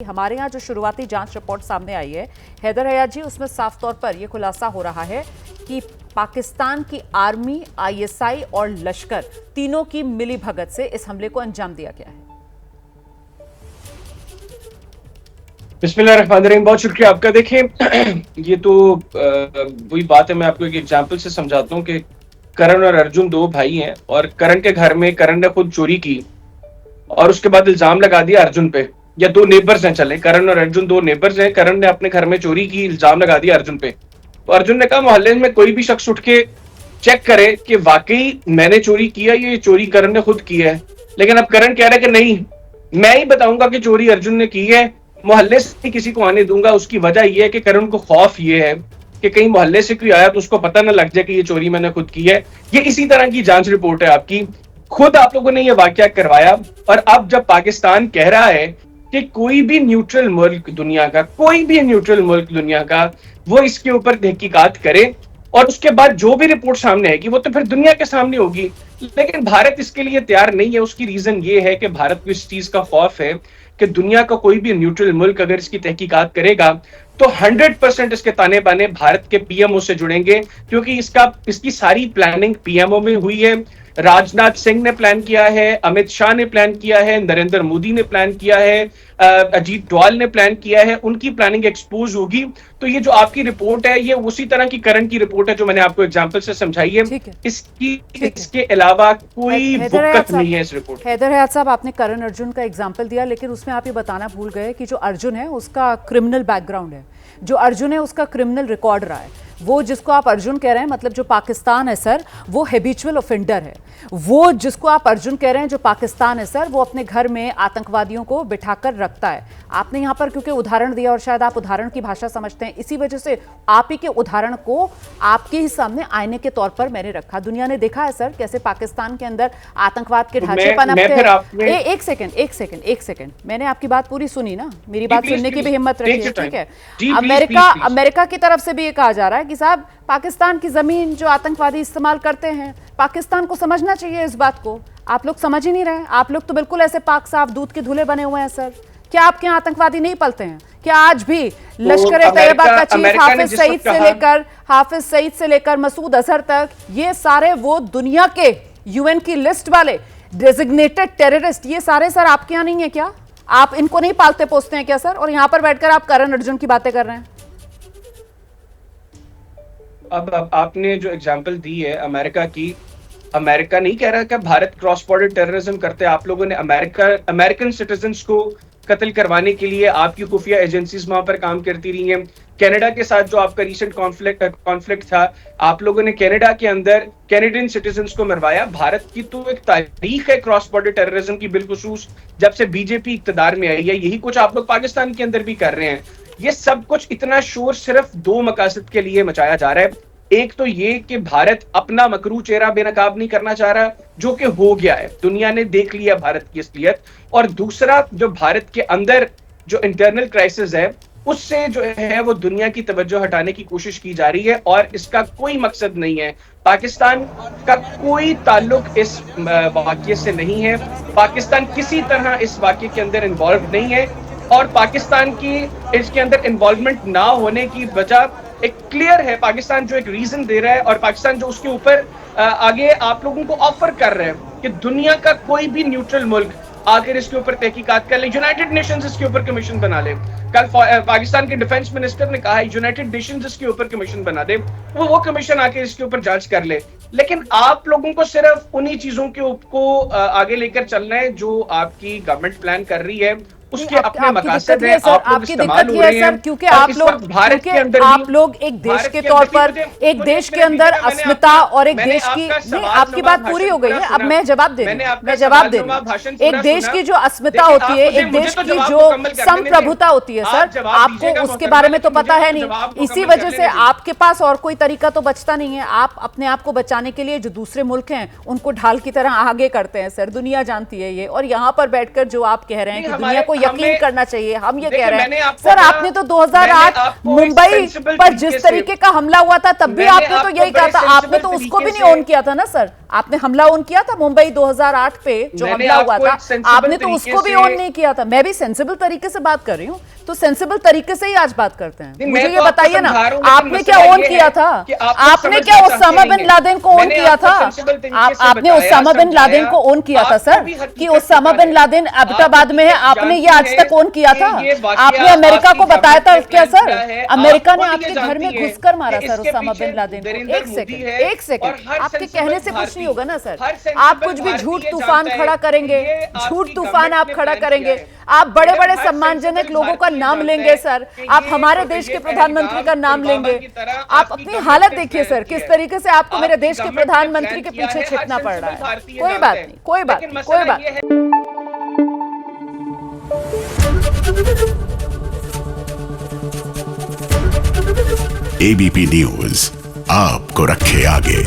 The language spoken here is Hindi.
हमारे यहाँ जो शुरुआती जांच रिपोर्ट सामने आई है हैदर हयात जी, उसमें साफ तौर पर यह खुलासा हो रहा है कि पाकिस्तान की आर्मी, आईएसआई और लश्कर तीनों की मिलीभगत से इस हमले को अंजाम दिया गया है। बिस्मिल्लाहिर्रहमानिर्रहीम, बहुत शुक्रिया आपका। देखिए ये तो वही बात है, मैं आपको एक एग्जांपल से समझाता हूँ कि करण और अर्जुन दो भाई हैं और करण के घर में करण ने खुद चोरी की और उसके बाद इल्जाम लगा दिया अर्जुन पे। या दो नेबर्स हैं, चले करण और अर्जुन दो नेबर्स हैं, करण ने अपने घर में चोरी की, इल्जाम लगा दिया अर्जुन पे। तो अर्जुन ने कहा मोहल्ले में कोई भी शख्स उठ के चेक करे कि वाकई मैंने चोरी किया, ये चोरी करण ने खुद की है। लेकिन अब करण कह रहा है कि नहीं, मैं ही बताऊंगा कि चोरी अर्जुन ने की है, मोहल्ले से किसी को आने दूंगा। उसकी वजह यह है कि करण को खौफ ये है कि कहीं मोहल्ले से कोई आया तो उसको पता ना लग जाए कि ये चोरी मैंने खुद की है। ये इसी तरह की जांच रिपोर्ट है आपकी, खुद आप लोगों ने ये वाकया करवाया। और अब जब पाकिस्तान कह रहा है कि कोई भी न्यूट्रल मुल्क दुनिया का, कोई भी न्यूट्रल मुल्क दुनिया का वो इसके ऊपर तहकीकात करे और उसके बाद जो भी रिपोर्ट सामने आएगी वो तो फिर दुनिया के सामने होगी। लेकिन भारत इसके लिए तैयार नहीं है। उसकी रीजन ये है कि भारत को इस चीज का खौफ है कि दुनिया का कोई भी न्यूट्रल मुल्क अगर इसकी तहकीकात करेगा तो 100% इसके ताने बाने भारत के पीएमओ से जुड़ेंगे, क्योंकि इसकी सारी प्लानिंग पीएमओ में हुई है। राजनाथ सिंह ने प्लान किया है, अमित शाह ने प्लान किया है, नरेंद्र मोदी ने प्लान किया है, अजीत डोवाल ने प्लान किया है। उनकी प्लानिंग एक्सपोज होगी। तो ये जो आपकी रिपोर्ट है ये उसी तरह की करण की रिपोर्ट है जो मैंने आपको एग्जांपल से समझाई है। इसके अलावा कोई वक़्त नहीं है इस रिपोर्ट। हैदर हयात साहब, आपने करण अर्जुन का एग्जांपल दिया, लेकिन उसमें आप ये बताना भूल गए कि जो अर्जुन है उसका क्रिमिनल बैकग्राउंड है, जो अर्जुन है उसका क्रिमिनल रिकॉर्ड रहा है। वो जिसको आप अर्जुन कह रहे हैं, मतलब जो पाकिस्तान है सर, वो हैबिचुअल ऑफेंडर है। वो जिसको आप अर्जुन कह रहे हैं जो पाकिस्तान है सर, वो अपने घर में आतंकवादियों को बिठाकर रखता है। आपने यहाँ पर क्योंकि उदाहरण दिया और शायद आप उदाहरण की भाषा समझते हैं, इसी वजह से आप ही के उदाहरण को आपके ही सामने आईने के तौर पर मैंने रखा। दुनिया ने देखा है सर कैसे पाकिस्तान के अंदर आतंकवाद के ढांचे पनपते हैं। एक सेकेंड, मैंने आपकी बात पूरी सुनी ना, मेरी बात सुनने की भी हिम्मत रखिए, ठीक है। अमेरिका की तरफ से भी ये कहा जा रहा है कि साहब पाकिस्तान की जमीन जो आतंकवादी इस्तेमाल करते हैं, पाकिस्तान को समझना चाहिए इस बात को। आप लोग समझ ही नहीं रहे। आप लोग तो बिल्कुल ऐसे पाक साफ दूध के धुले बने हुए हैं सर। क्या आपके यहाँ आतंकवादी नहीं पलते हैं? क्या आज भी लश्कर-ए-तैयबा का चीफ हाफिज सईद से लेकर मसूद अजहर तक, ये सारे वो दुनिया के यूएन की लिस्ट वाले डेजिग्नेटेड टेररिस्ट, ये सारे सर आपके यहाँ नहीं है क्या? आप इनको नहीं पालते पोसते हैं क्या सर? और यहाँ पर बैठकर आप करण अर्जुन की बातें कर रहे हैं। अब आपने जो एग्जांपल दी है अमेरिका की, अमेरिका नहीं कह रहा कि भारत क्रॉस बॉर्डर टेररिज्म करते हैं। आप लोगों ने अमेरिकन सिटीजन्स को कत्ल करवाने के लिए आपकी खुफिया एजेंसीज वहां पर काम करती रही हैं। कनाडा के साथ जो आपका रिसेंट कॉन्फ्लिक्ट था, आप लोगों ने कनाडा के अंदर कैनेडियन सिटीजन्स को मरवाया। भारत की तो एक तारीख है क्रॉस बॉर्डर टेररिज्म की, बिलखुसूस जब से बीजेपी इक्तदार में आई है। यही कुछ आप लोग पाकिस्तान के अंदर भी कर रहे हैं। ये सब कुछ इतना शोर सिर्फ दो मकासद के लिए मचाया जा रहा है। एक तो ये कि भारत अपना मकरू चेहरा बेनकाब नहीं करना चाह रहा, जो कि हो गया है, दुनिया ने देख लिया भारत की असलियत। और दूसरा, जो भारत के अंदर जो इंटरनल क्राइसिस है उससे जो है वो दुनिया की तवज्जो हटाने की कोशिश की जा रही है। और इसका कोई मकसद नहीं है, पाकिस्तान का कोई ताल्लुक इस वाकये से नहीं है। पाकिस्तान किसी तरह इस वाकये के अंदर इन्वॉल्व नहीं है और पाकिस्तान की इसके अंदर इन्वॉल्वमेंट ना होने की वजह एक क्लियर है। पाकिस्तान जो एक रीजन दे रहा है और पाकिस्तान जो उसके ऊपर आगे आप लोगों को ऑफर कर रहे हैं कि दुनिया का कोई भी न्यूट्रल मुल्क आकर इसके ऊपर तहकीकात कर ले, यूनाइटेड नेशंस इसके ऊपर कमीशन बना ले। कल पाकिस्तान के डिफेंस मिनिस्टर ने कहा है यूनाइटेड नेशंस इसके ऊपर कमीशन बना दे, वो कमीशन आके इसके ऊपर जांच कर ले। लेकिन आप लोगों को सिर्फ उन्हीं चीजों को आगे लेकर चलना है जो आपकी गवर्नमेंट प्लान कर रही है, उसके अपने मकासद है। आपकी दिक्कत ये है सर, क्योंकि आप लोग एक देश के तौर पर, एक देश के अंदर अस्मिता और एक देश की, नहीं आपकी बात पूरी हो गई है, अब मैं जवाब दे रही हूँ। एक देश की जो अस्मिता होती है, एक देश की जो संप्रभुता होती है सर, आपको उसके बारे में तो पता है नहीं। इसी वजह से आपके पास और कोई तरीका तो बचता नहीं है। आप अपने आप को बचाने के लिए जो दूसरे मुल्क हैं उनको ढाल की तरह आगे करते हैं सर, दुनिया जानती है ये। और यहाँ पर बैठकर जो आप कह रहे हैं कि दुनिया को यकीन करना चाहिए, हम ये कह रहे हैं। आपको सर आपने तो 2008 मुंबई पर जिस तरीके का हमला हुआ था तब भी आपने तो यही कहा था, आपने तो उसको भी नहीं ऑन किया था ना सर, आपने हमला ऑन किया था मुंबई 2008 पे जो हमला हुआ था, आपने तो उसको भी ऑन नहीं किया था। मैं भी सेंसिबल तरीके से बात कर रही हूँ, तो सेंसिबल तरीके से ही आज बात करते हैं। मुझे ये बताइए ना, आपने क्या ऑन किया था? आपने क्या ओसामा बिन लादेन को ऑन किया था? आपने ओसामा बिन लादेन को ऑन किया था सर, कि ओसामा बिन लादेन एबटाबाद में है, आपने ये आज तक ऑन किया था? आपने अमेरिका को बताया था क्या सर? अमेरिका ने आपके घर में घुसकर मारा सर ओसामा बिन लादेन को। एक सेकंड, आपके कहने से कुछ नहीं होगा ना सर, आप कुछ भी झूठ तूफान खड़ा करेंगे, झूठ तूफान आप खड़ा करेंगे, आप बड़े बड़े सम्मानजनक लोगों का नाम लेंगे सर, आप हमारे देश के प्रधानमंत्री का नाम लेंगे। आप अपनी हालत देखिए सर, किस तरीके से आपको मेरे देश के प्रधानमंत्री के पीछे छिपना पड़ रहा है। कोई बात नहीं, कोई बात नहीं, कोई बात नहीं। एबीपी न्यूज आपको रखे आगे।